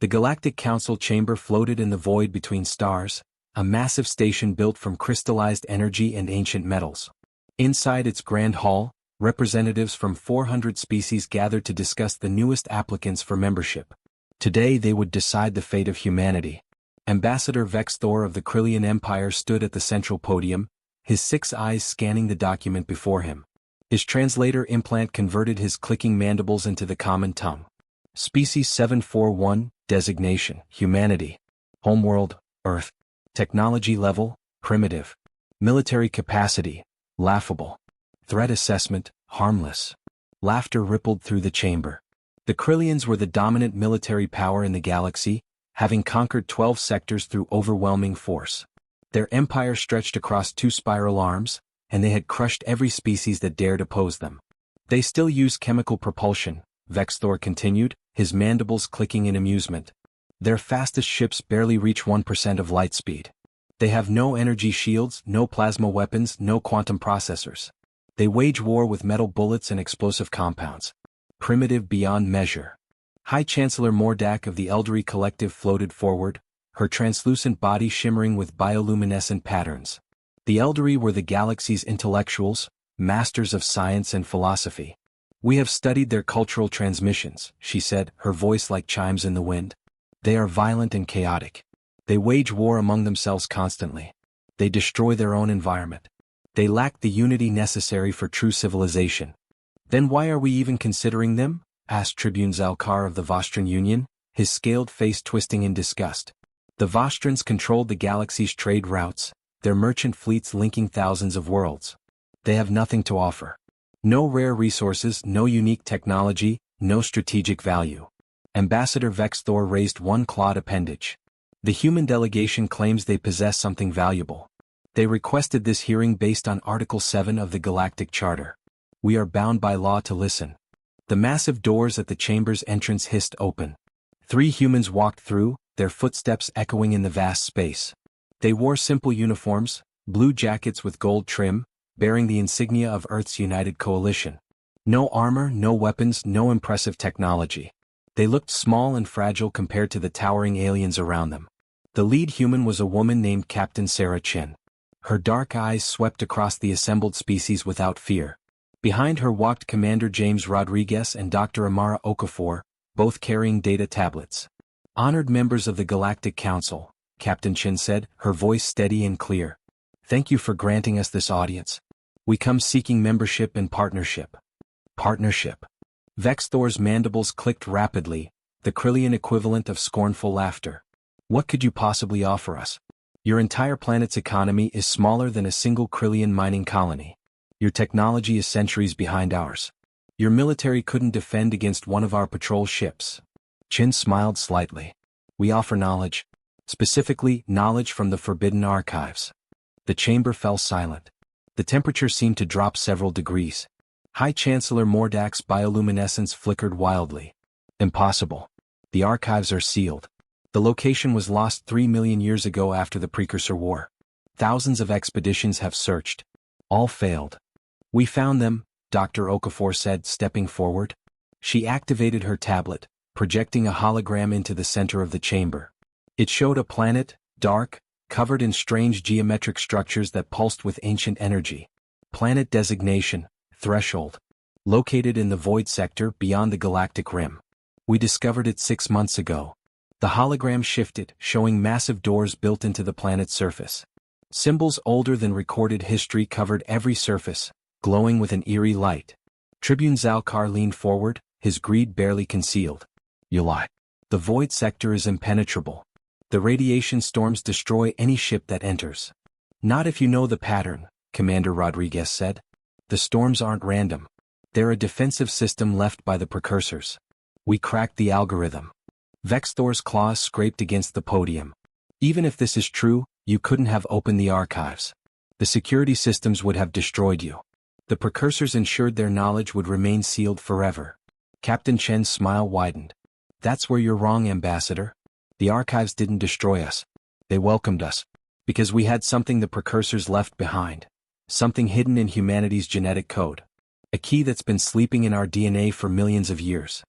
The Galactic Council chamber floated in the void between stars, a massive station built from crystallized energy and ancient metals. Inside its grand hall, representatives from 400 species gathered to discuss the newest applicants for membership. Today they would decide the fate of humanity. Ambassador Vexthor of the Krillian Empire stood at the central podium, his 6 eyes scanning the document before him. His translator implant converted his clicking mandibles into the common tongue. Species 741, designation, humanity. Homeworld, Earth. Technology level, primitive. Military capacity, laughable. Threat assessment, harmless. Laughter rippled through the chamber. The Krillians were the dominant military power in the galaxy, having conquered 12 sectors through overwhelming force. Their empire stretched across 2 spiral arms, and they had crushed every species that dared oppose them. They still use chemical propulsion, Vexthor continued, his mandibles clicking in amusement. Their fastest ships barely reach 1% of light speed. They have no energy shields, no plasma weapons, no quantum processors. They wage war with metal bullets and explosive compounds. Primitive beyond measure. High Chancellor Mordak of the Eldery Collective floated forward, her translucent body shimmering with bioluminescent patterns. The Eldery were the galaxy's intellectuals, masters of science and philosophy. We have studied their cultural transmissions, she said, her voice like chimes in the wind. They are violent and chaotic. They wage war among themselves constantly. They destroy their own environment. They lack the unity necessary for true civilization. Then why are we even considering them? Asked Tribune Zalkar of the Vostran Union, his scaled face twisting in disgust. The Vostrans controlled the galaxy's trade routes, their merchant fleets linking thousands of worlds. They have nothing to offer. No rare resources, no unique technology, no strategic value. Ambassador Vexthor raised one clawed appendage. The human delegation claims they possess something valuable. They requested this hearing based on Article 7 of the Galactic Charter. We are bound by law to listen. The massive doors at the chamber's entrance hissed open. 3 humans walked through, their footsteps echoing in the vast space. They wore simple uniforms, blue jackets with gold trim, bearing the insignia of Earth's United Coalition. No armor, no weapons, no impressive technology. They looked small and fragile compared to the towering aliens around them. The lead human was a woman named Captain Sarah Chin. Her dark eyes swept across the assembled species without fear. Behind her walked Commander James Rodriguez and Dr. Amara Okafor, both carrying data tablets. Honored members of the Galactic Council, Captain Chin said, her voice steady and clear. Thank you for granting us this audience. We come seeking membership and partnership. Partnership. Vexthor's mandibles clicked rapidly, the Krillian equivalent of scornful laughter. What could you possibly offer us? Your entire planet's economy is smaller than a single Krillian mining colony. Your technology is centuries behind ours. Your military couldn't defend against one of our patrol ships. Chin smiled slightly. We offer knowledge. Specifically, knowledge from the Forbidden Archives. The chamber fell silent. The temperature seemed to drop several degrees. High Chancellor Mordak's bioluminescence flickered wildly. Impossible. The archives are sealed. The location was lost 3 million years ago after the Precursor War. Thousands of expeditions have searched. All failed. We found them, Dr. Okafor said, stepping forward. She activated her tablet, projecting a hologram into the center of the chamber. It showed a planet, dark, covered in strange geometric structures that pulsed with ancient energy. Planet designation, Threshold. Located in the Void Sector beyond the galactic rim. We discovered it 6 months ago. The hologram shifted, showing massive doors built into the planet's surface. Symbols older than recorded history covered every surface, glowing with an eerie light. Tribune Zalkar leaned forward, his greed barely concealed. You lie. The Void Sector is impenetrable. The radiation storms destroy any ship that enters. Not if you know the pattern, Commander Rodriguez said. The storms aren't random. They're a defensive system left by the precursors. We cracked the algorithm. Vexthor's claws scraped against the podium. Even if this is true, you couldn't have opened the archives. The security systems would have destroyed you. The precursors ensured their knowledge would remain sealed forever. Captain Chen's smile widened. That's where you're wrong, Ambassador. The archives didn't destroy us. They welcomed us. Because we had something the precursors left behind. Something hidden in humanity's genetic code. A key that's been sleeping in our DNA for millions of years.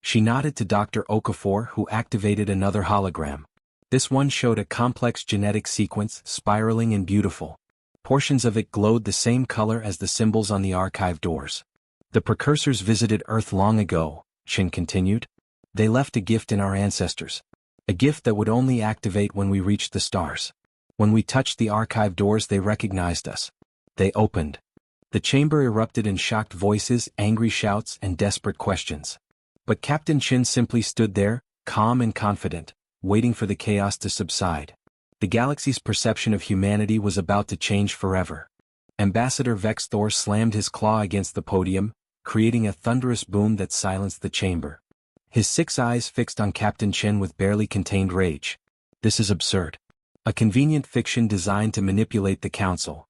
She nodded to Dr. Okafor, who activated another hologram. This one showed a complex genetic sequence, spiraling and beautiful. Portions of it glowed the same color as the symbols on the archive doors. The precursors visited Earth long ago, Chin continued. They left a gift in our ancestors. A gift that would only activate when we reached the stars. When we touched the archive doors, they recognized us. They opened. The chamber erupted in shocked voices, angry shouts, and desperate questions. But Captain Chin simply stood there, calm and confident, waiting for the chaos to subside. The galaxy's perception of humanity was about to change forever. Ambassador Vexthor slammed his claw against the podium, creating a thunderous boom that silenced the chamber. His 6 eyes fixed on Captain Chin with barely contained rage. This is absurd. A convenient fiction designed to manipulate the council.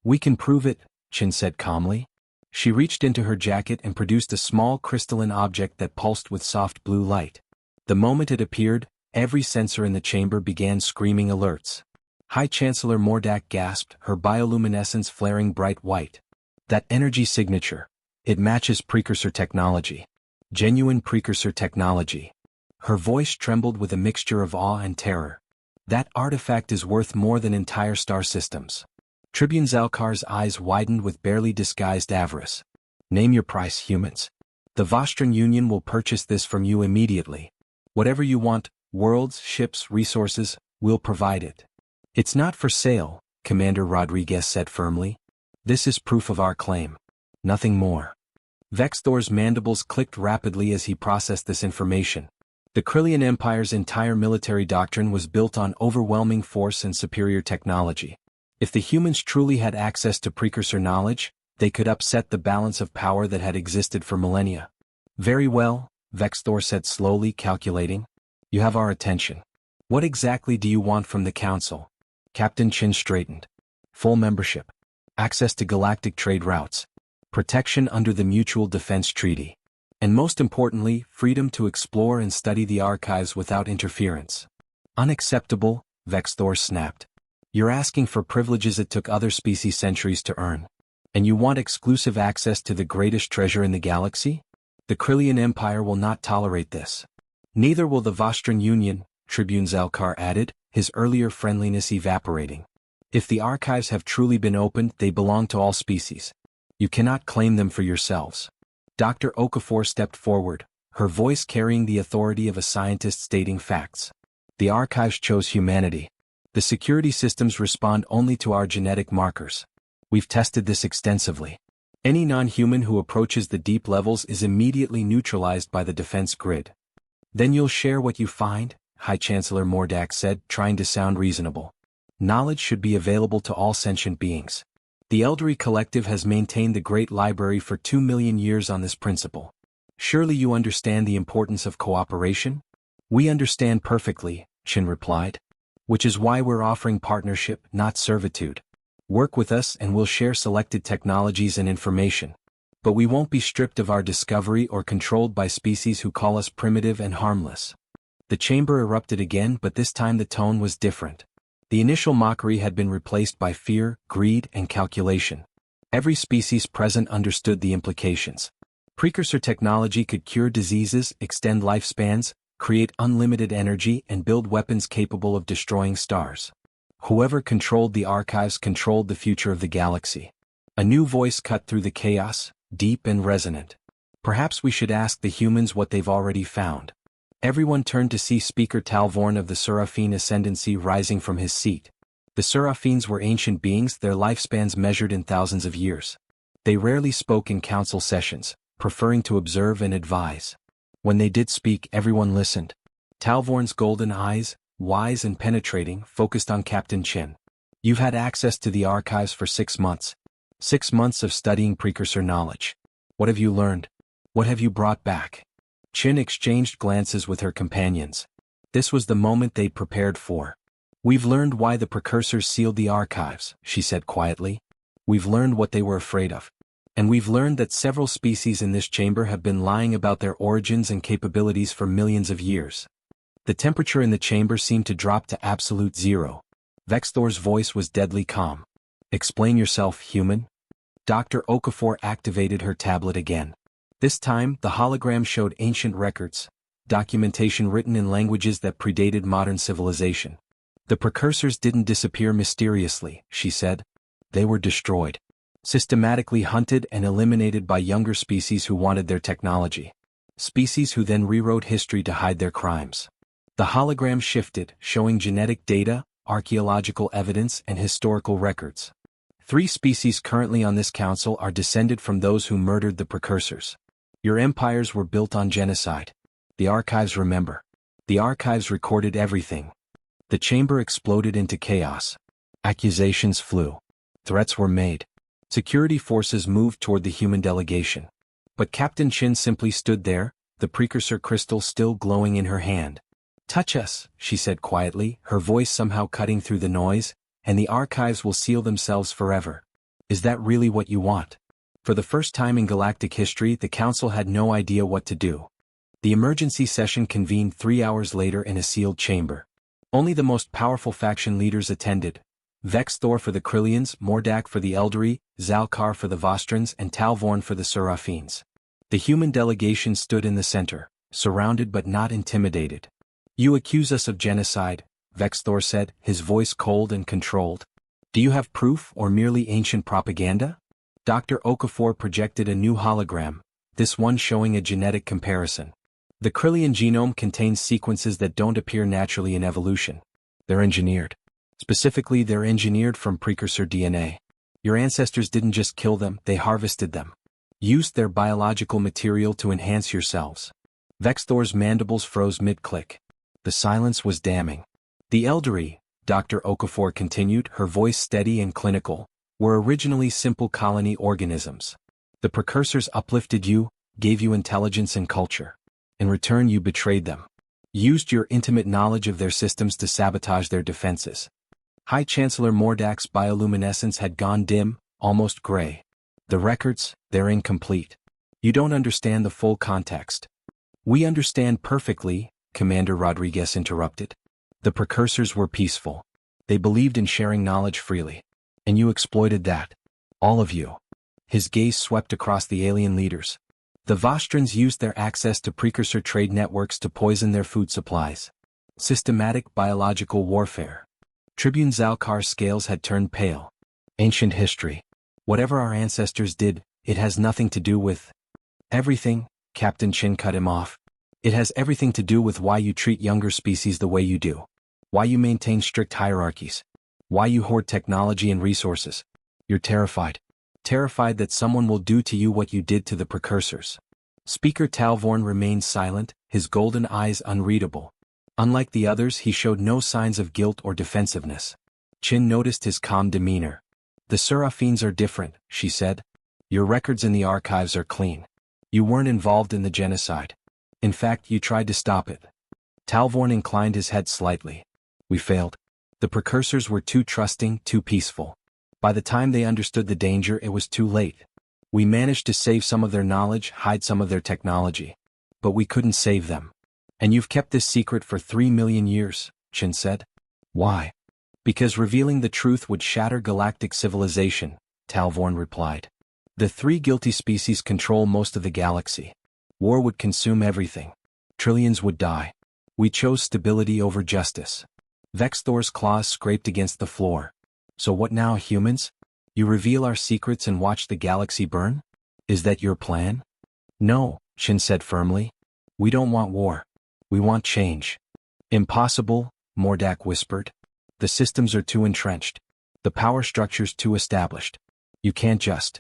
We can prove it, Chin said calmly. She reached into her jacket and produced a small crystalline object that pulsed with soft blue light. The moment it appeared, every sensor in the chamber began screaming alerts. High Chancellor Mordak gasped, her bioluminescence flaring bright white. That energy signature. It matches precursor technology. Genuine precursor technology. Her voice trembled with a mixture of awe and terror. That artifact is worth more than entire star systems. Tribune Zalkar's eyes widened with barely disguised avarice. Name your price, humans. The Vostran Union will purchase this from you immediately. Whatever you want, worlds, ships, resources, we'll provide it. It's not for sale, Commander Rodriguez said firmly. This is proof of our claim. Nothing more. Vexthor's mandibles clicked rapidly as he processed this information. The Krillian Empire's entire military doctrine was built on overwhelming force and superior technology. If the humans truly had access to precursor knowledge, they could upset the balance of power that had existed for millennia. Very well, Vexthor said slowly, calculating. You have our attention. What exactly do you want from the Council? Captain Chin straightened. Full membership. Access to galactic trade routes. Protection under the Mutual Defense Treaty. And most importantly, freedom to explore and study the archives without interference. Unacceptable, Vexthor snapped. You're asking for privileges it took other species centuries to earn. And you want exclusive access to the greatest treasure in the galaxy? The Krillian Empire will not tolerate this. Neither will the Vostran Union, Tribune Zalkar added, his earlier friendliness evaporating. If the archives have truly been opened, they belong to all species. You cannot claim them for yourselves. Dr. Okafor stepped forward, her voice carrying the authority of a scientist stating facts. The archives chose humanity. The security systems respond only to our genetic markers. We've tested this extensively. Any non-human who approaches the deep levels is immediately neutralized by the defense grid. Then you'll share what you find, High Chancellor Mordak said, trying to sound reasonable. Knowledge should be available to all sentient beings. The Eldery Collective has maintained the Great Library for 2 million years on this principle. Surely you understand the importance of cooperation? We understand perfectly, Chin replied. Which is why we're offering partnership, not servitude. Work with us and we'll share selected technologies and information. But we won't be stripped of our discovery or controlled by species who call us primitive and harmless. The chamber erupted again, but this time the tone was different. The initial mockery had been replaced by fear, greed, and calculation. Every species present understood the implications. Precursor technology could cure diseases, extend lifespans, create unlimited energy, and build weapons capable of destroying stars. Whoever controlled the archives controlled the future of the galaxy. A new voice cut through the chaos, deep and resonant. Perhaps we should ask the humans what they've already found. Everyone turned to see Speaker Talvorn of the Seraphine Ascendancy rising from his seat. The Seraphines were ancient beings, their lifespans measured in thousands of years. They rarely spoke in council sessions, preferring to observe and advise. When they did speak, everyone listened. Talvorn's golden eyes, wise and penetrating, focused on Captain Chin. You've had access to the archives for 6 months. 6 months of studying precursor knowledge. What have you learned? What have you brought back? Chin exchanged glances with her companions. This was the moment they'd prepared for. We've learned why the precursors sealed the archives, she said quietly. We've learned what they were afraid of. And we've learned that several species in this chamber have been lying about their origins and capabilities for millions of years. The temperature in the chamber seemed to drop to absolute zero. Vexthor's voice was deadly calm. Explain yourself, human. Dr. Okafor activated her tablet again. This time, the hologram showed ancient records, documentation written in languages that predated modern civilization. The precursors didn't disappear mysteriously, she said. They were destroyed. Systematically hunted and eliminated by younger species who wanted their technology. Species who then rewrote history to hide their crimes. The hologram shifted, showing genetic data, archaeological evidence, and historical records. 3 species currently on this council are descended from those who murdered the precursors. Your empires were built on genocide. The archives remember. The archives recorded everything. The chamber exploded into chaos. Accusations flew. Threats were made. Security forces moved toward the human delegation. But Captain Qin simply stood there, the precursor crystal still glowing in her hand. "Touch us," she said quietly, her voice somehow cutting through the noise, "and the archives will seal themselves forever." Is that really what you want? For the first time in galactic history, the Council had no idea what to do. The emergency session convened 3 hours later in a sealed chamber. Only the most powerful faction leaders attended. Vexthor for the Krillians, Mordak for the Eldari, Zalkar for the Vostrans, and Talvorn for the Seraphines. The human delegation stood in the center, surrounded but not intimidated. "You accuse us of genocide," Vexthor said, his voice cold and controlled. "Do you have proof or merely ancient propaganda?" Dr. Okafor projected a new hologram, this one showing a genetic comparison. The Krillian genome contains sequences that don't appear naturally in evolution. They're engineered. Specifically, they're engineered from precursor DNA. Your ancestors didn't just kill them, they harvested them. Used their biological material to enhance yourselves. Vexthor's mandibles froze mid-click. The silence was damning. The Eldari, Dr. Okafor continued, her voice steady and clinical, were originally simple colony organisms. The precursors uplifted you, gave you intelligence and culture. In return, you betrayed them. Used your intimate knowledge of their systems to sabotage their defenses. High Chancellor Mordak's bioluminescence had gone dim, almost gray. The records, they're incomplete. You don't understand the full context. "We understand perfectly," Commander Rodriguez interrupted. "The precursors were peaceful. They believed in sharing knowledge freely. And you exploited that. All of you." His gaze swept across the alien leaders. The Vostrans used their access to precursor trade networks to poison their food supplies. Systematic biological warfare. Tribune Zalkar's scales had turned pale. Ancient history. Whatever our ancestors did, it has nothing to do with everything, Captain Qin cut him off. It has everything to do with why you treat younger species the way you do. Why you maintain strict hierarchies. Why you hoard technology and resources. You're terrified. Terrified that someone will do to you what you did to the precursors. Speaker Talvorn remained silent, his golden eyes unreadable. Unlike the others, he showed no signs of guilt or defensiveness. Qin noticed his calm demeanor. "The Seraphines are different," she said. "Your records in the archives are clean. You weren't involved in the genocide. In fact, you tried to stop it." Talvorn inclined his head slightly. "We failed. The precursors were too trusting, too peaceful. By the time they understood the danger, it was too late. We managed to save some of their knowledge, hide some of their technology. But we couldn't save them. And you've kept this secret for 3 million years, Qin said. Why? Because revealing the truth would shatter galactic civilization, Talvorn replied. The 3 guilty species control most of the galaxy. War would consume everything. Trillions would die. We chose stability over justice. Vexthor's claws scraped against the floor. So what now, humans? You reveal our secrets and watch the galaxy burn? Is that your plan? No, Qin said firmly. We don't want war. We want change. Impossible, Mordak whispered. The systems are too entrenched. The power structure's too established. You can't just.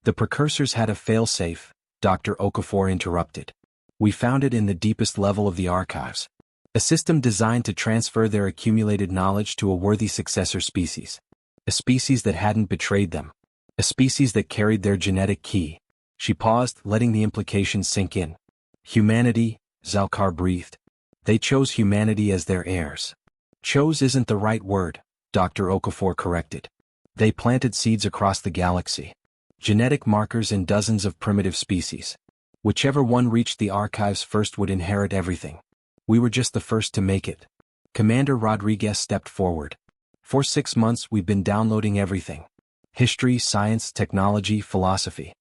The precursors had a failsafe, Dr. Okafor interrupted. We found it in the deepest level of the archives. A system designed to transfer their accumulated knowledge to a worthy successor species. A species that hadn't betrayed them. A species that carried their genetic key. She paused, letting the implications sink in. Humanity, Zalkar breathed. They chose humanity as their heirs. Chose isn't the right word, Dr. Okafor corrected. They planted seeds across the galaxy. Genetic markers in dozens of primitive species. Whichever one reached the archives first would inherit everything. We were just the first to make it. Commander Rodriguez stepped forward. For 6 months we've been downloading everything. History, science, technology, philosophy.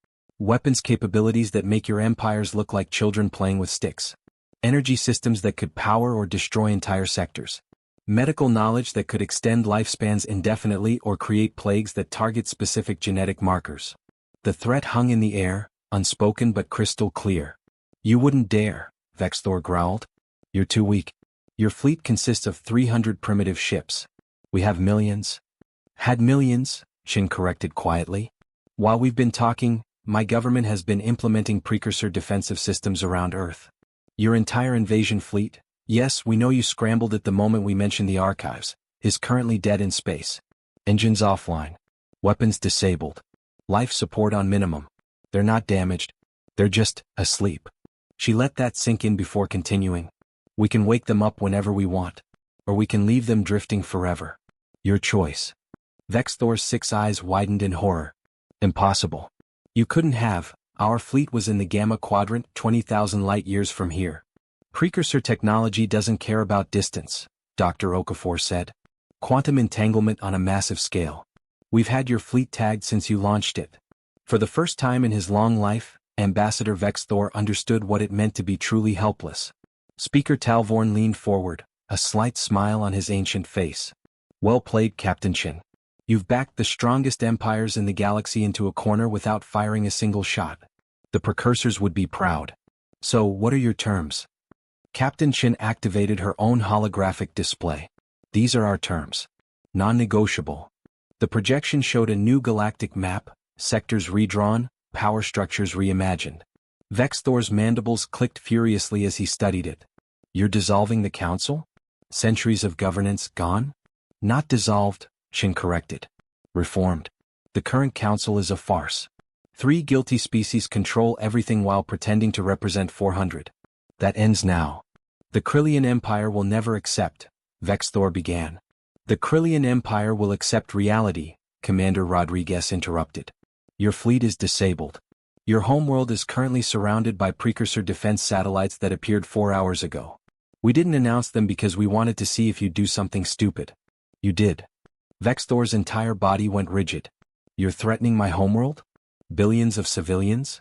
Weapons capabilities that make your empires look like children playing with sticks. Energy systems that could power or destroy entire sectors. Medical knowledge that could extend lifespans indefinitely or create plagues that target specific genetic markers. The threat hung in the air, unspoken but crystal clear. You wouldn't dare, Vexthor growled. You're too weak. Your fleet consists of 300 primitive ships. We have millions. Had millions, Shin corrected quietly. While we've been talking, my government has been implementing precursor defensive systems around Earth. Your entire invasion fleet, yes, we know you scrambled at the moment we mentioned the archives, is currently dead in space. Engines offline. Weapons disabled. Life support on minimum. They're not damaged. They're just asleep. She let that sink in before continuing. We can wake them up whenever we want. Or we can leave them drifting forever. Your choice. Vexthor's 6 eyes widened in horror. Impossible. You couldn't have. Our fleet was in the Gamma Quadrant 20,000 light-years from here. Precursor technology doesn't care about distance, Dr. Okafor said. Quantum entanglement on a massive scale. We've had your fleet tagged since you launched it. For the first time in his long life, Ambassador Vexthor understood what it meant to be truly helpless. Speaker Talvorn leaned forward, a slight smile on his ancient face. Well played, Captain Shin. You've backed the strongest empires in the galaxy into a corner without firing a single shot. The precursors would be proud. So, what are your terms? Captain Shin activated her own holographic display. These are our terms. Non-negotiable. The projection showed a new galactic map, sectors redrawn, power structures reimagined. Vexthor's mandibles clicked furiously as he studied it. You're dissolving the council? Centuries of governance gone? Not dissolved, Shin corrected. Reformed. The current council is a farce. 3 guilty species control everything while pretending to represent 400. That ends now. The Krillian Empire will never accept, Vexthor began. The Krillian Empire will accept reality, Commander Rodriguez interrupted. Your fleet is disabled. Your homeworld is currently surrounded by precursor defense satellites that appeared 4 hours ago. We didn't announce them because we wanted to see if you'd do something stupid. You did. Vexthor's entire body went rigid. You're threatening my homeworld? Billions of civilians?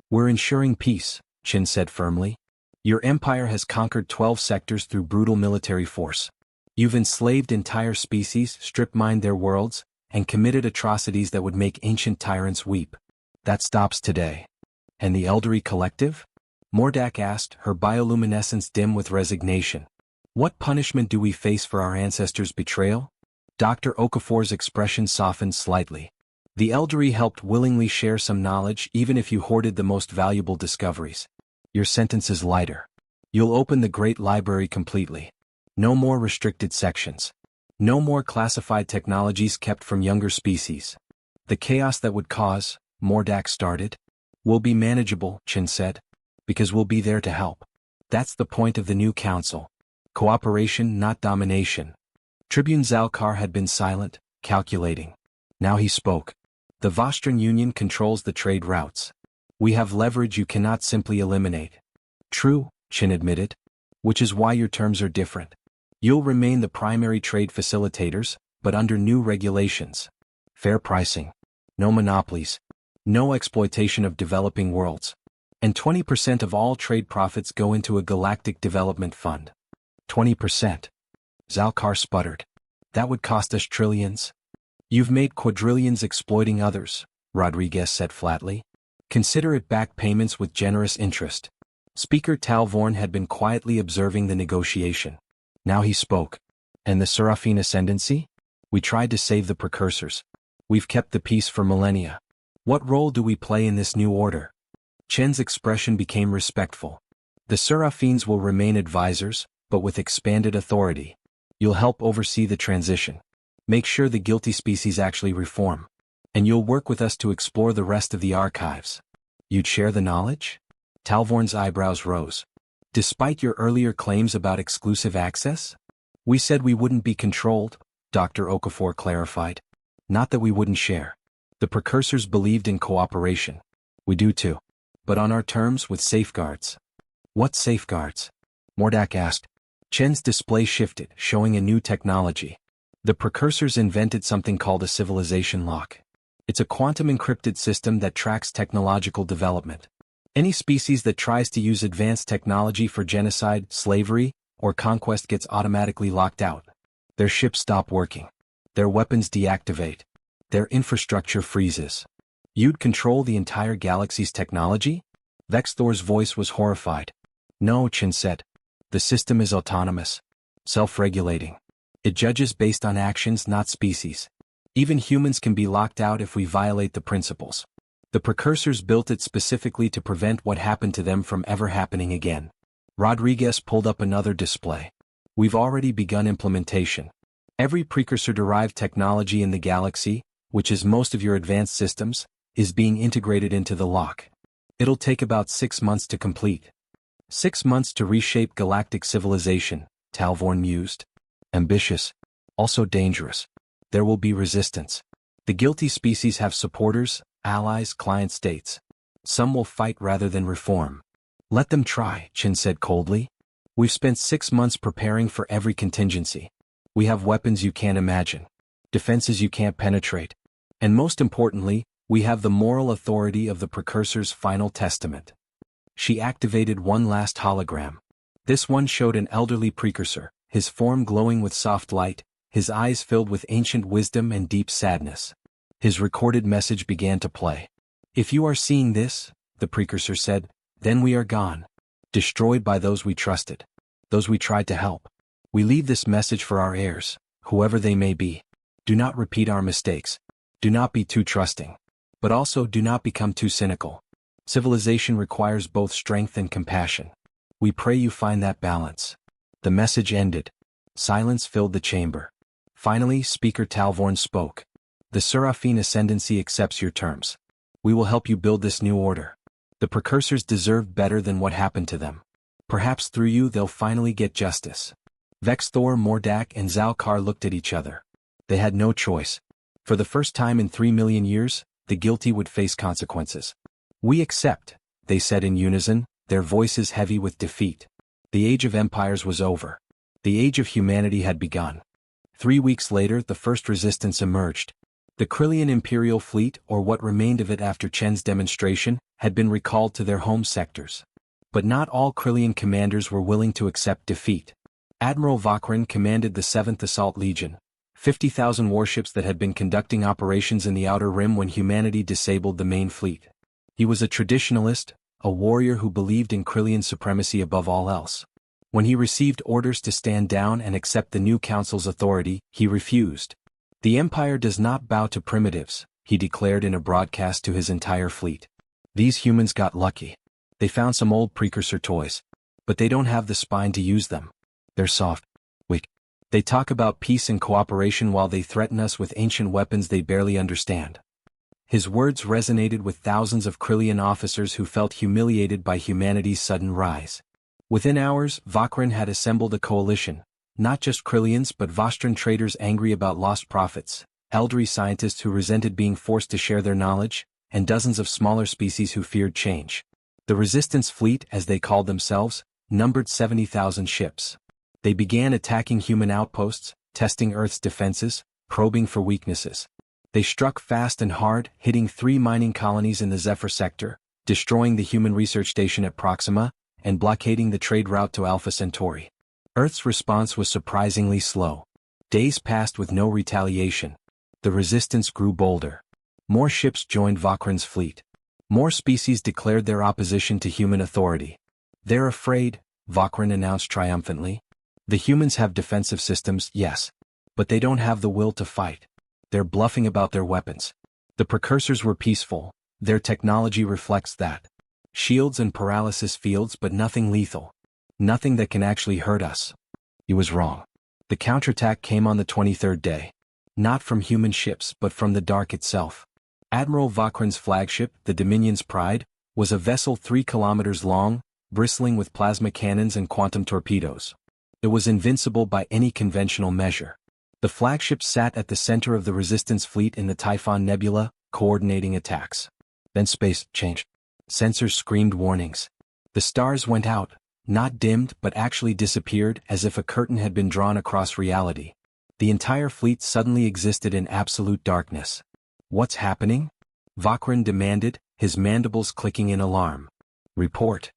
We're ensuring peace, Shin said firmly. Your empire has conquered 12 sectors through brutal military force. You've enslaved entire species, strip-mined their worlds, and committed atrocities that would make ancient tyrants weep. That stops today. And the Elderly Collective? Mordak asked, her bioluminescence dim with resignation. What punishment do we face for our ancestors' betrayal? Dr. Okafor's expression softened slightly. The Elderly helped willingly share some knowledge even if you hoarded the most valuable discoveries. Your sentence is lighter. You'll open the Great Library completely. No more restricted sections. No more classified technologies kept from younger species. The chaos that would cause, Mordak started, will be manageable, Shin said, because we'll be there to help. That's the point of the new council. Cooperation, not domination. Tribune Zalkar had been silent, calculating. Now he spoke. The Vostran Union controls the trade routes. We have leverage you cannot simply eliminate. True, Shin admitted. Which is why your terms are different. You'll remain the primary trade facilitators, but under new regulations. Fair pricing. No monopolies. No exploitation of developing worlds. And 20% of all trade profits go into a galactic development fund. 20%. Zalkar sputtered. That would cost us trillions. You've made quadrillions exploiting others, Rodriguez said flatly. Consider it back payments with generous interest. Speaker Talvorn had been quietly observing the negotiation. Now he spoke. And the Seraphine Ascendancy? We tried to save the precursors. We've kept the peace for millennia. What role do we play in this new order? Chen's expression became respectful. The Seraphines will remain advisors, but with expanded authority. You'll help oversee the transition. Make sure the guilty species actually reform. And you'll work with us to explore the rest of the archives. You'd share the knowledge? Talvorn's eyebrows rose. Despite your earlier claims about exclusive access? We said we wouldn't be controlled, Dr. Okafor clarified. Not that we wouldn't share. The precursors believed in cooperation. We do too. But on our terms with safeguards. What safeguards? Mordak asked. Chen's display shifted, showing a new technology. The precursors invented something called a civilization lock. It's a quantum-encrypted system that tracks technological development. Any species that tries to use advanced technology for genocide, slavery, or conquest gets automatically locked out. Their ships stop working. Their weapons deactivate. Their infrastructure freezes. You'd control the entire galaxy's technology? Vexthor's voice was horrified. No, Chin said. The system is autonomous. Self-regulating. It judges based on actions, not species. Even humans can be locked out if we violate the principles. The precursors built it specifically to prevent what happened to them from ever happening again. Rodriguez pulled up another display. We've already begun implementation. Every precursor-derived technology in the galaxy, which is most of your advanced systems, is being integrated into the lock. It'll take about 6 months to complete. 6 months to reshape galactic civilization, Talvorn mused. Ambitious. Also dangerous. There will be resistance. The guilty species have supporters, allies, client states. Some will fight rather than reform. Let them try, Chin said coldly. We've spent 6 months preparing for every contingency. We have weapons you can't imagine. Defenses you can't penetrate. And most importantly, we have the moral authority of the precursor's final testament. She activated one last hologram. This one showed an elderly precursor, his form glowing with soft light, his eyes filled with ancient wisdom and deep sadness. His recorded message began to play. If you are seeing this, the precursor said, then we are gone. Destroyed by those we trusted. Those we tried to help. We leave this message for our heirs, whoever they may be. Do not repeat our mistakes. Do not be too trusting. But also do not become too cynical. Civilization requires both strength and compassion. We pray you find that balance. The message ended. Silence filled the chamber. Finally, Speaker Talvorn spoke. The Seraphine Ascendancy accepts your terms. We will help you build this new order. The precursors deserve better than what happened to them. Perhaps through you they'll finally get justice. Vexthor, Mordak, and Zalkar looked at each other. They had no choice. For the first time in 3 million years, the guilty would face consequences. We accept, they said in unison, their voices heavy with defeat. The age of empires was over. The age of humanity had begun. 3 weeks later, the first resistance emerged. The Krillian Imperial Fleet, or what remained of it after Chen's demonstration, had been recalled to their home sectors. But not all Krillian commanders were willing to accept defeat. Admiral Vakrin commanded the 7th Assault Legion, 50,000 warships that had been conducting operations in the Outer Rim when humanity disabled the main fleet. He was a traditionalist, a warrior who believed in Krillian supremacy above all else. When he received orders to stand down and accept the new council's authority, he refused. The Empire does not bow to primitives, he declared in a broadcast to his entire fleet. These humans got lucky. They found some old precursor toys. But they don't have the spine to use them. They're soft. Weak. They talk about peace and cooperation while they threaten us with ancient weapons they barely understand. His words resonated with thousands of Krillian officers who felt humiliated by humanity's sudden rise. Within hours, Vakrin had assembled a coalition, not just Krillians but Vostran traders angry about lost profits, elderly scientists who resented being forced to share their knowledge, and dozens of smaller species who feared change. The Resistance Fleet, as they called themselves, numbered 70,000 ships. They began attacking human outposts, testing Earth's defenses, probing for weaknesses. They struck fast and hard, hitting 3 mining colonies in the Zephyr sector, destroying the human research station at Proxima, and blockading the trade route to Alpha Centauri. Earth's response was surprisingly slow. Days passed with no retaliation. The resistance grew bolder. More ships joined Vakrin's fleet. More species declared their opposition to human authority. They're afraid, Vakrin announced triumphantly. The humans have defensive systems, yes. But they don't have the will to fight. They're bluffing about their weapons. The precursors were peaceful. Their technology reflects that. Shields and paralysis fields, but nothing lethal. Nothing that can actually hurt us. He was wrong. The counterattack came on the 23rd day. Not from human ships but from the dark itself. Admiral Vakrin's flagship, the Dominion's Pride, was a vessel 3 kilometers long, bristling with plasma cannons and quantum torpedoes. It was invincible by any conventional measure. The flagship sat at the center of the Resistance Fleet in the Typhon Nebula, coordinating attacks. Then space changed. Sensors screamed warnings. The stars went out, not dimmed but actually disappeared as if a curtain had been drawn across reality. The entire fleet suddenly existed in absolute darkness. What's happening? Vakrin demanded, his mandibles clicking in alarm. Report.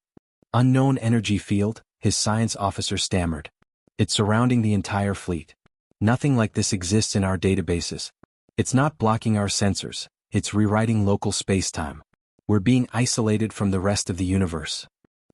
Unknown energy field, his science officer stammered. It's surrounding the entire fleet. Nothing like this exists in our databases. It's not blocking our sensors, it's rewriting local spacetime. We're being isolated from the rest of the universe.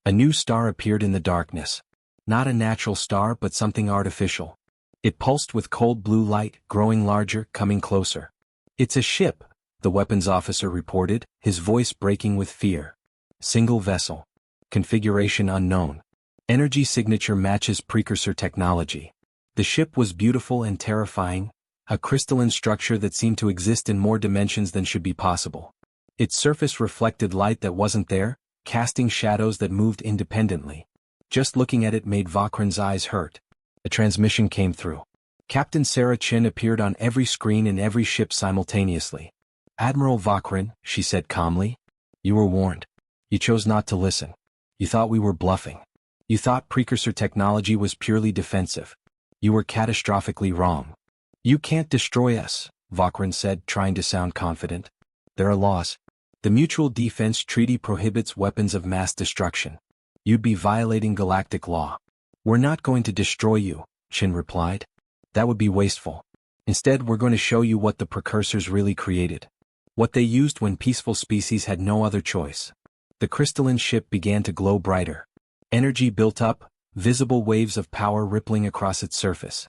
A new star appeared in the darkness. Not a natural star but something artificial. It pulsed with cold blue light, growing larger, coming closer. It's a ship, the weapons officer reported, his voice breaking with fear. Single vessel. Configuration unknown. Energy signature matches precursor technology. The ship was beautiful and terrifying, a crystalline structure that seemed to exist in more dimensions than should be possible. Its surface reflected light that wasn't there, casting shadows that moved independently. Just looking at it made Vakrin's eyes hurt. A transmission came through. Captain Sarah Chin appeared on every screen in every ship simultaneously. Admiral Vakrin, she said calmly. You were warned. You chose not to listen. You thought we were bluffing. You thought precursor technology was purely defensive. You were catastrophically wrong. You can't destroy us, Vakrin said, trying to sound confident. There are laws. The Mutual Defense Treaty prohibits weapons of mass destruction. You'd be violating galactic law. We're not going to destroy you, Chin replied. That would be wasteful. Instead, we're going to show you what the precursors really created. What they used when peaceful species had no other choice. The crystalline ship began to glow brighter. Energy built up, visible waves of power rippling across its surface.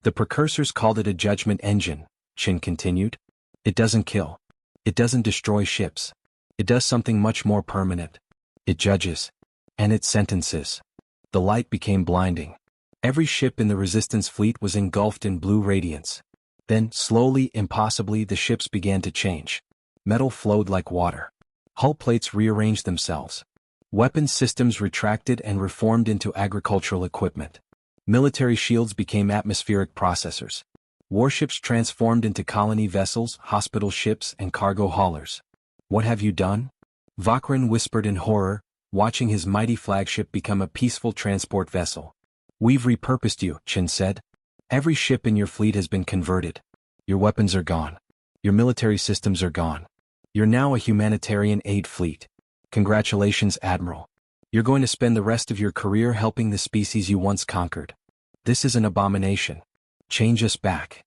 The precursors called it a judgment engine, Chin continued. It doesn't kill. It doesn't destroy ships. It does something much more permanent. It judges. And it sentences. The light became blinding. Every ship in the resistance fleet was engulfed in blue radiance. Then, slowly, impossibly, the ships began to change. Metal flowed like water. Hull plates rearranged themselves. Weapons systems retracted and reformed into agricultural equipment. Military shields became atmospheric processors. Warships transformed into colony vessels, hospital ships, and cargo haulers. What have you done? Vakrin whispered in horror, watching his mighty flagship become a peaceful transport vessel. We've repurposed you, Chin said. Every ship in your fleet has been converted. Your weapons are gone. Your military systems are gone. You're now a humanitarian aid fleet. Congratulations, Admiral. You're going to spend the rest of your career helping the species you once conquered. This is an abomination. Change us back.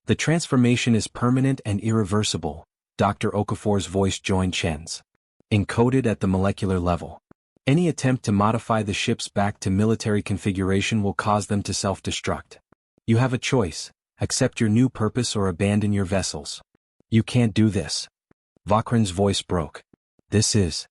The transformation is permanent and irreversible, Dr. Okafor's voice joined Chen's. Encoded at the molecular level. Any attempt to modify the ships back to military configuration will cause them to self-destruct. You have a choice, accept your new purpose or abandon your vessels. You can't do this. Vakrin's voice broke. This is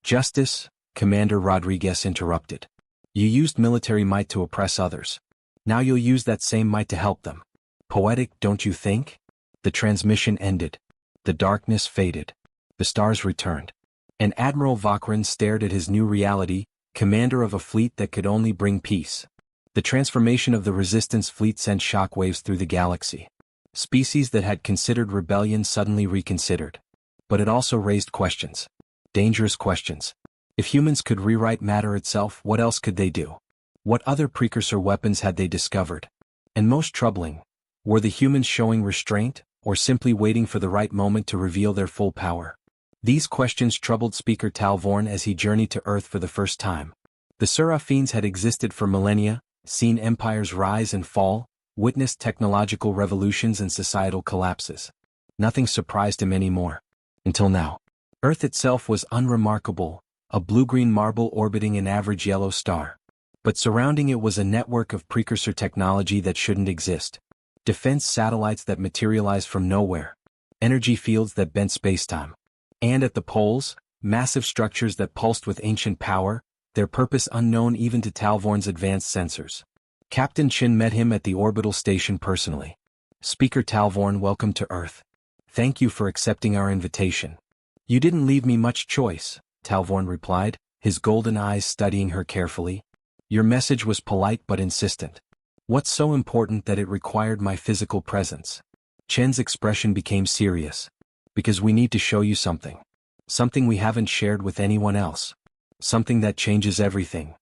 justice, Commander Rodriguez interrupted. You used military might to oppress others. Now you'll use that same might to help them. Poetic, don't you think? The transmission ended. The darkness faded. The stars returned. And Admiral Vakrin stared at his new reality, commander of a fleet that could only bring peace. The transformation of the Resistance fleet sent shockwaves through the galaxy. Species that had considered rebellion suddenly reconsidered. But it also raised questions. Dangerous questions. If humans could rewrite matter itself, what else could they do? What other precursor weapons had they discovered? And most troubling, were the humans showing restraint, or simply waiting for the right moment to reveal their full power? These questions troubled Speaker Talvorn as he journeyed to Earth for the first time. The Seraphines had existed for millennia, seen empires rise and fall, witnessed technological revolutions and societal collapses. Nothing surprised him anymore. Until now. Earth itself was unremarkable, a blue-green marble orbiting an average yellow star. But surrounding it was a network of precursor technology that shouldn't exist. Defense satellites that materialized from nowhere. Energy fields that bent spacetime. And at the poles, massive structures that pulsed with ancient power, their purpose unknown even to Talvorn's advanced sensors. Captain Chin met him at the orbital station personally. Speaker Talvorn, welcome to Earth. Thank you for accepting our invitation. You didn't leave me much choice, Talvorn replied, his golden eyes studying her carefully. Your message was polite but insistent. What's so important that it required my physical presence? Chen's expression became serious. Because we need to show you something. Something we haven't shared with anyone else. Something that changes everything.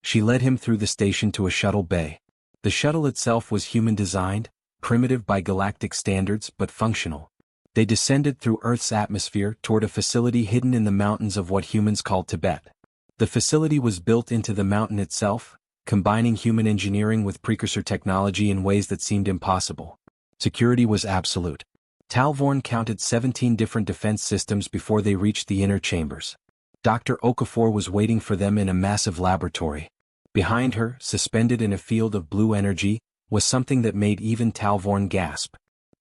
She led him through the station to a shuttle bay. The shuttle itself was human-designed, primitive by galactic standards but functional. They descended through Earth's atmosphere toward a facility hidden in the mountains of what humans call Tibet. The facility was built into the mountain itself, combining human engineering with precursor technology in ways that seemed impossible. Security was absolute. Talvorn counted 17 different defense systems before they reached the inner chambers. Dr. Okafor was waiting for them in a massive laboratory. Behind her, suspended in a field of blue energy, was something that made even Talvorn gasp.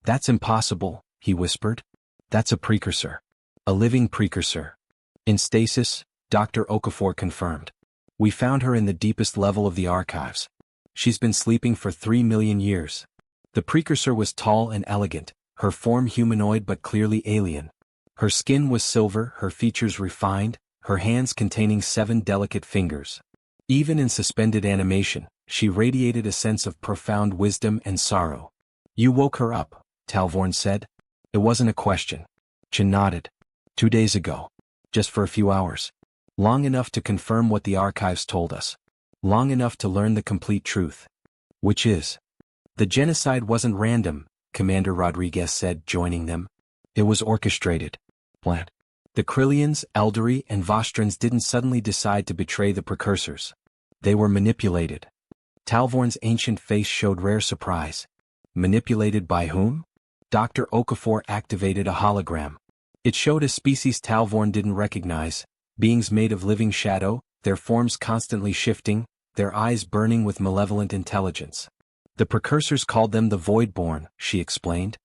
"That's impossible," he whispered. "That's a precursor. A living precursor." "In stasis," Dr. Okafor confirmed. "We found her in the deepest level of the archives. She's been sleeping for 3 million years." The precursor was tall and elegant, her form humanoid but clearly alien. Her skin was silver, her features refined, her hands containing 7 delicate fingers. Even in suspended animation, she radiated a sense of profound wisdom and sorrow. "You woke her up," Talvorn said. "It wasn't a question." Chen nodded. 2 days ago. Just for a few hours. Long enough to confirm what the archives told us. Long enough to learn the complete truth. Which is? The genocide wasn't random, Commander Rodriguez said, joining them. It was orchestrated. Planned. The Krillians, Eldari, and Vostrans didn't suddenly decide to betray the precursors. They were manipulated. Talvorn's ancient face showed rare surprise. Manipulated by whom? Dr. Okafor activated a hologram. It showed a species Talvorn didn't recognize, beings made of living shadow, their forms constantly shifting, their eyes burning with malevolent intelligence. The precursors called them the Voidborn, she explained.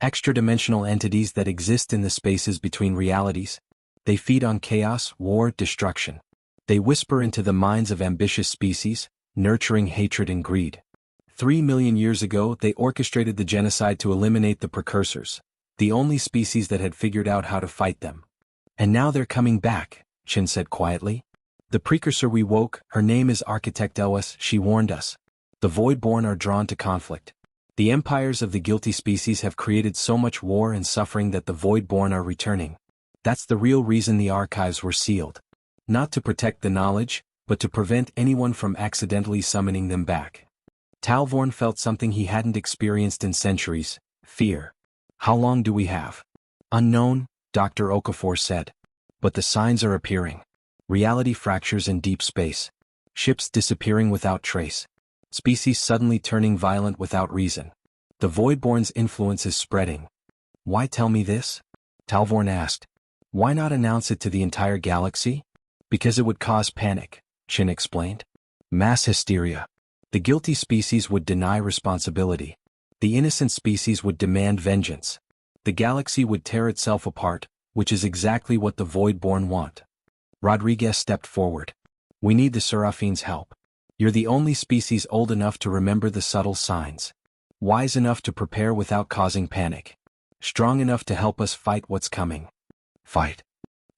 Extra-dimensional entities that exist in the spaces between realities. They feed on chaos, war, destruction. They whisper into the minds of ambitious species, nurturing hatred and greed. 3 million years ago, they orchestrated the genocide to eliminate the precursors, the only species that had figured out how to fight them. And now they're coming back, Chen said quietly. The precursor we woke, her name is Architect Elwes, she warned us. The Voidborn are drawn to conflict. The empires of the guilty species have created so much war and suffering that the Voidborn are returning. That's the real reason the archives were sealed. Not to protect the knowledge, but to prevent anyone from accidentally summoning them back. Talvorn felt something he hadn't experienced in centuries: fear. "How long do we have?" "Unknown," Dr. Okafor said. "But the signs are appearing. Reality fractures in deep space. Ships disappearing without trace. Species suddenly turning violent without reason. The Voidborn's influence is spreading." "Why tell me this?" Talvorn asked. "Why not announce it to the entire galaxy?" "Because it would cause panic," Chen explained. "Mass hysteria. The guilty species would deny responsibility. The innocent species would demand vengeance. The galaxy would tear itself apart, which is exactly what the Voidborn want." Rodriguez stepped forward. "We need the Seraphine's help. You're the only species old enough to remember the subtle signs. Wise enough to prepare without causing panic. Strong enough to help us fight what's coming." "Fight,"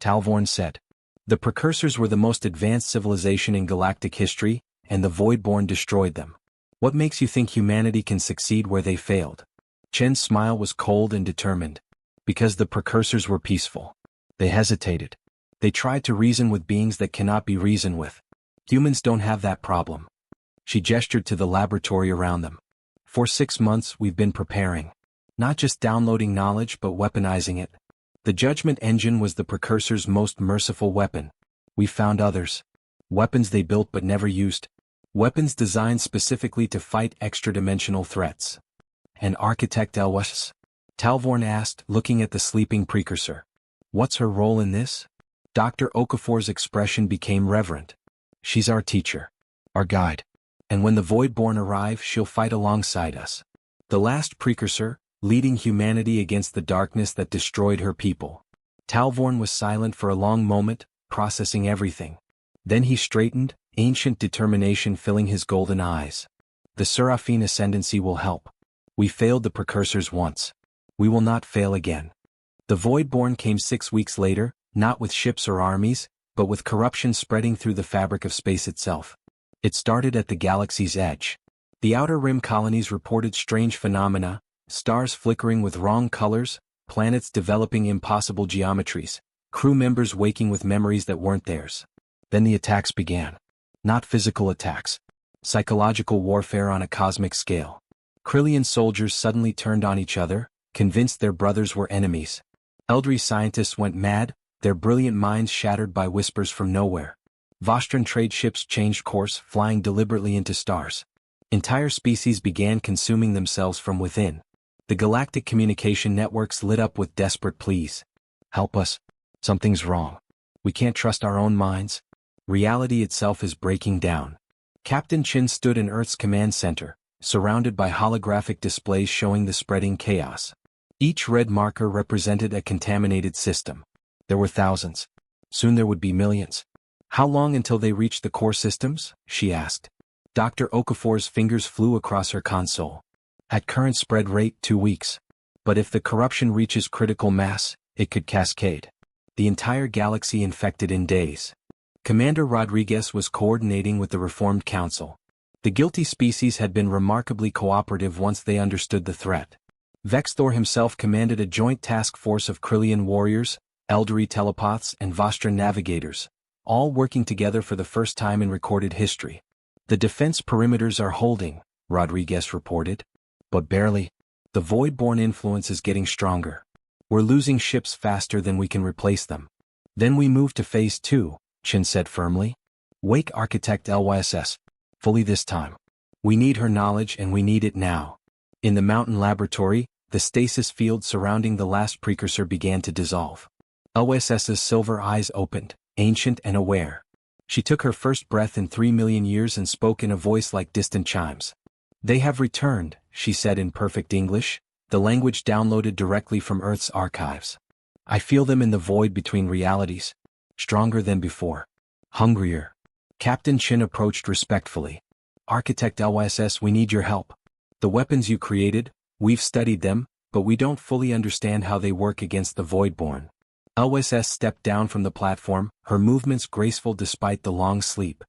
Talvorn said. "The precursors were the most advanced civilization in galactic history, and the Voidborn destroyed them. What makes you think humanity can succeed where they failed?" Chen's smile was cold and determined. "Because the precursors were peaceful. They hesitated. They tried to reason with beings that cannot be reasoned with. Humans don't have that problem." She gestured to the laboratory around them. "For 6 months we've been preparing. Not just downloading knowledge but weaponizing it. The judgment engine was the precursors' most merciful weapon. We found others. Weapons they built but never used. Weapons designed specifically to fight extra-dimensional threats." "And Architect Elwes?" Talvorn asked, looking at the sleeping precursor. "What's her role in this?" Dr. Okafor's expression became reverent. "She's our teacher. Our guide. And when the Voidborn arrive, she'll fight alongside us. The last precursor, leading humanity against the darkness that destroyed her people." Talvorn was silent for a long moment, processing everything. Then he straightened, ancient determination filling his golden eyes. "The Seraphine ascendancy will help. We failed the precursors once. We will not fail again." The Voidborn came 6 weeks later, not with ships or armies, but with corruption spreading through the fabric of space itself. It started at the galaxy's edge. The Outer Rim colonies reported strange phenomena: stars flickering with wrong colors, planets developing impossible geometries, crew members waking with memories that weren't theirs. Then the attacks began. Not physical attacks. Psychological warfare on a cosmic scale. Krillian soldiers suddenly turned on each other, convinced their brothers were enemies. Elderly scientists went mad, their brilliant minds shattered by whispers from nowhere. Vostran trade ships changed course, flying deliberately into stars. Entire species began consuming themselves from within. The galactic communication networks lit up with desperate pleas. Help us. Something's wrong. We can't trust our own minds. Reality itself is breaking down. Captain Chin stood in Earth's command center, surrounded by holographic displays showing the spreading chaos. Each red marker represented a contaminated system. There were thousands. Soon there would be millions. How long until they reached the core systems? She asked. Dr. Okafor's fingers flew across her console. At current spread rate, 2 weeks. But if the corruption reaches critical mass, it could cascade. The entire galaxy infected in days. Commander Rodriguez was coordinating with the Reformed Council. The guilty species had been remarkably cooperative once they understood the threat. Vexthor himself commanded a joint task force of Krillian warriors, Eldari telepaths and Vostran navigators, all working together for the first time in recorded history. The defense perimeters are holding, Rodriguez reported. But barely. The Void-born influence is getting stronger. We're losing ships faster than we can replace them. Then we move to Phase 2, Chin said firmly. Wake Architect LYSS. Fully this time. We need her knowledge and we need it now. In the mountain laboratory, the stasis field surrounding the last precursor began to dissolve. LYSS's silver eyes opened, ancient and aware. She took her first breath in 3 million years and spoke in a voice like distant chimes. They have returned, she said in perfect English, the language downloaded directly from Earth's archives. I feel them in the void between realities. Stronger than before. Hungrier. Captain Chin approached respectfully. Architect LYSS, we need your help. The weapons you created, we've studied them, but we don't fully understand how they work against the Voidborn. LYSS stepped down from the platform, her movements graceful despite the long sleep.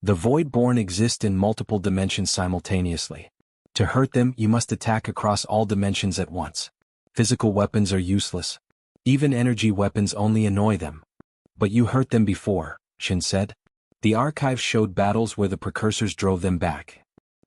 The Voidborn exist in multiple dimensions simultaneously. To hurt them, you must attack across all dimensions at once. Physical weapons are useless. Even energy weapons only annoy them. But you hurt them before, Chin said. The archives showed battles where the precursors drove them back.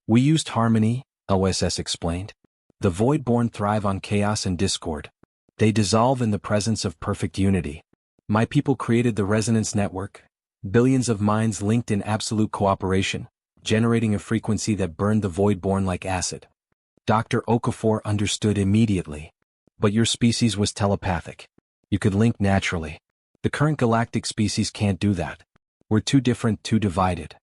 We used harmony, LYSS explained. The Voidborn thrive on chaos and discord. They dissolve in the presence of perfect unity. My people created the resonance network. Billions of minds linked in absolute cooperation, generating a frequency that burned the Voidborn like acid. Dr. Okafor understood immediately. But your species was telepathic. You could link naturally. The current galactic species can't do that. We're too different, too divided.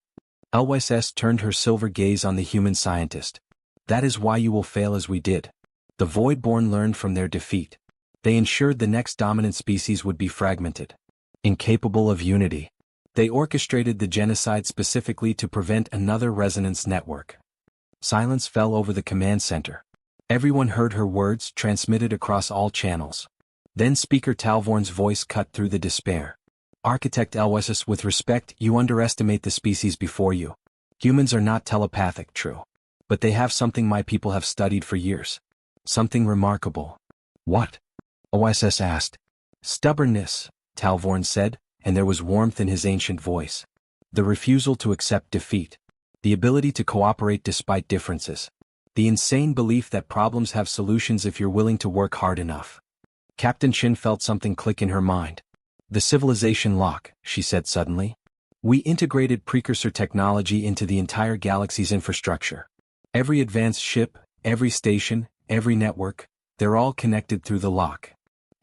LYSS turned her silver gaze on the human scientist. That is why you will fail as we did. The Voidborn learned from their defeat. They ensured the next dominant species would be fragmented. Incapable of unity. They orchestrated the genocide specifically to prevent another resonance network. Silence fell over the command center. Everyone heard her words transmitted across all channels. Then Speaker Talvorn's voice cut through the despair. Architect LYSS, with respect, you underestimate the species before you. Humans are not telepathic, true. But they have something my people have studied for years. Something remarkable. What? LYSS asked. Stubbornness, Talvorn said, and there was warmth in his ancient voice. The refusal to accept defeat. The ability to cooperate despite differences. The insane belief that problems have solutions if you're willing to work hard enough. Captain Chin felt something click in her mind. The civilization lock, she said suddenly. We integrated precursor technology into the entire galaxy's infrastructure. Every advanced ship, every station, every network, they're all connected through the lock.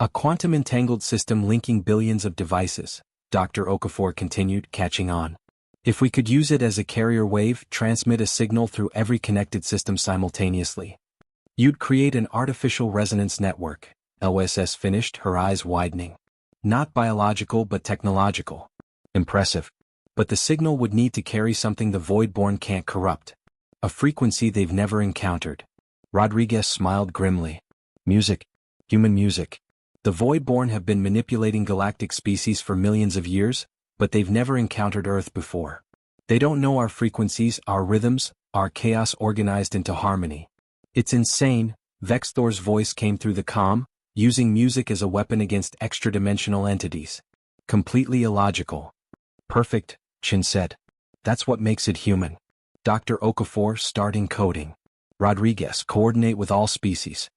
A quantum-entangled system linking billions of devices, Dr. Okafor continued, catching on. If we could use it as a carrier wave, transmit a signal through every connected system simultaneously. You'd create an artificial resonance network, LYSS finished, her eyes widening. Not biological but technological. Impressive. But the signal would need to carry something the Voidborn can't corrupt. A frequency they've never encountered. Rodriguez smiled grimly. Music. Human music. The Voidborn have been manipulating galactic species for millions of years, but they've never encountered Earth before. They don't know our frequencies, our rhythms, our chaos organized into harmony. It's insane, Vexthor's voice came through the comm, using music as a weapon against extra-dimensional entities. Completely illogical. Perfect, Chin said. That's what makes it human. Dr. Okafor, start encoding. Rodriguez, coordinate with all species.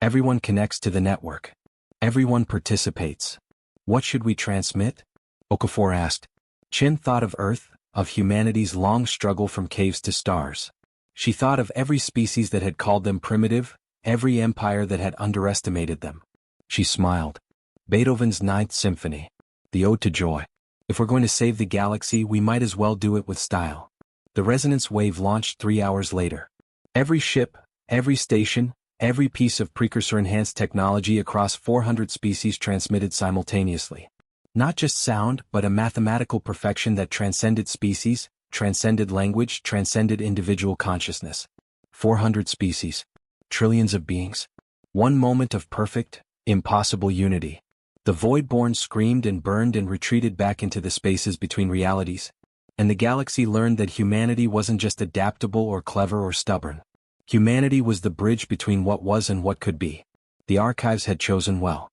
Everyone connects to the network. Everyone participates. What should we transmit? Okafor asked. Chin thought of Earth, of humanity's long struggle from caves to stars. She thought of every species that had called them primitive, every empire that had underestimated them. She smiled. Beethoven's Ninth Symphony. The Ode to Joy. If we're going to save the galaxy, we might as well do it with style. The resonance wave launched 3 hours later. Every ship, every station, every piece of precursor-enhanced technology across 400 species transmitted simultaneously. Not just sound, but a mathematical perfection that transcended species, transcended language, transcended individual consciousness. 400 species. Trillions of beings. One moment of perfect, impossible unity. The Voidborn screamed and burned and retreated back into the spaces between realities. And the galaxy learned that humanity wasn't just adaptable or clever or stubborn. Humanity was the bridge between what was and what could be. The archives had chosen well.